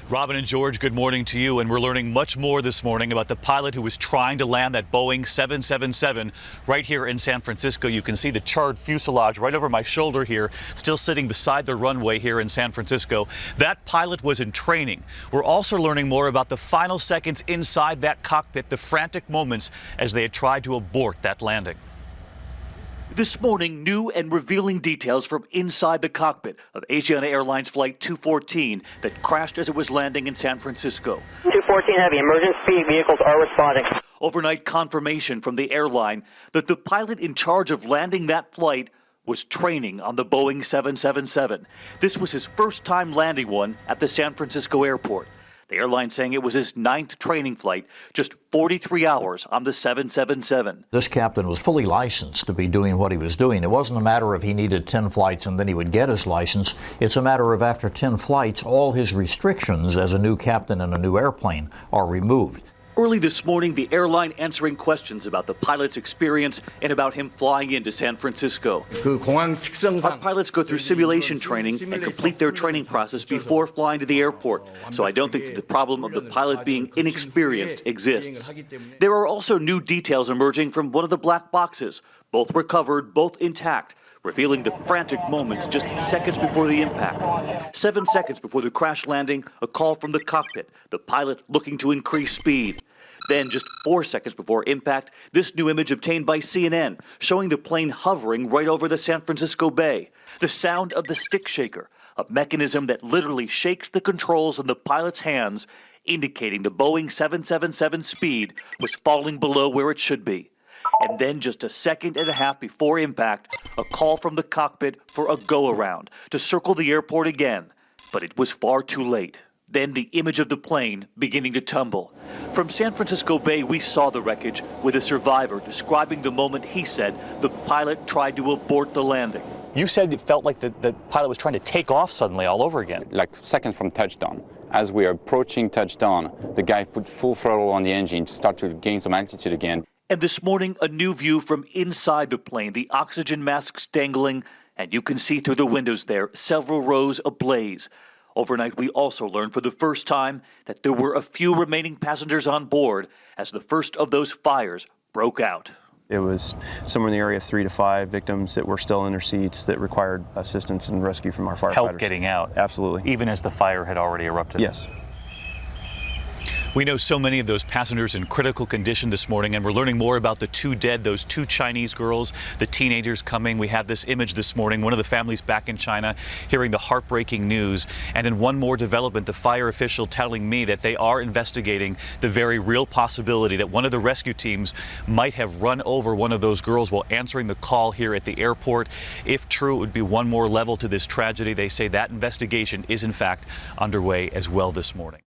Robin and George, good morning to you. And we're learning much more this morning about the pilot who was trying to land that Boeing 777 right here in San Francisco. You can see the charred fuselage right over my shoulder here, still sitting beside the runway here in San Francisco. That pilot was in training. We're also learning more about the final seconds inside that cockpit, the frantic moments as they had tried to abort that landing. This morning, new and revealing details from inside the cockpit of Asiana Airlines Flight 214 that crashed as it was landing in San Francisco. 214 Heavy, emergency vehicles are responding. Overnight confirmation from the airline that the pilot in charge of landing that flight was training on the Boeing 777. This was his first time landing one at the San Francisco airport. The airline saying it was his 9th training flight, just 43 hours on the 777. This captain was fully licensed to be doing what he was doing. It wasn't a matter of he needed 10 flights and then he would get his license. It's a matter of after 10 flights, all his restrictions as a new captain in a new airplane are removed. Early this morning, the airline answering questions about the pilot's experience and about him flying into San Francisco. Our pilots go through simulation training and complete their training process before flying to the airport, so I don't think that the problem of the pilot being inexperienced exists. There are also new details emerging from one of the black boxes, both recovered, both intact, revealing the frantic moments just seconds before the impact. 7 seconds before the crash landing, a call from the cockpit, the pilot looking to increase speed. Then, just 4 seconds before impact, this new image obtained by CNN, showing the plane hovering right over the San Francisco Bay. The sound of the stick shaker, a mechanism that literally shakes the controls in the pilot's hands, indicating the Boeing 777 speed was falling below where it should be. And then just a second and a half before impact, a call from the cockpit for a go-around to circle the airport again. But it was far too late. Then the image of the plane beginning to tumble. From San Francisco Bay, we saw the wreckage with a survivor describing the moment he said the pilot tried to abort the landing. You said it felt like the pilot was trying to take off suddenly all over again. Like seconds from touchdown. As we are approaching touchdown, the guy put full throttle on the engine to start to gain some altitude again. And this morning, a new view from inside the plane, the oxygen masks dangling, and you can see through the windows there, several rows ablaze. Overnight, we also learned for the first time that there were a few remaining passengers on board as the first of those fires broke out. It was somewhere in the area of 3 to 5 victims that were still in their seats that required assistance and rescue from our firefighters. Help getting out. Absolutely. Even as the fire had already erupted. Yes. We know so many of those passengers in critical condition this morning, and we're learning more about the 2 dead, those 2 Chinese girls, the teenagers coming. We have this image this morning, one of the families back in China hearing the heartbreaking news. And in one more development, the fire official telling me that they are investigating the very real possibility that one of the rescue teams might have run over one of those girls while answering the call here at the airport. If true, it would be one more level to this tragedy. They say that investigation is in fact underway as well this morning.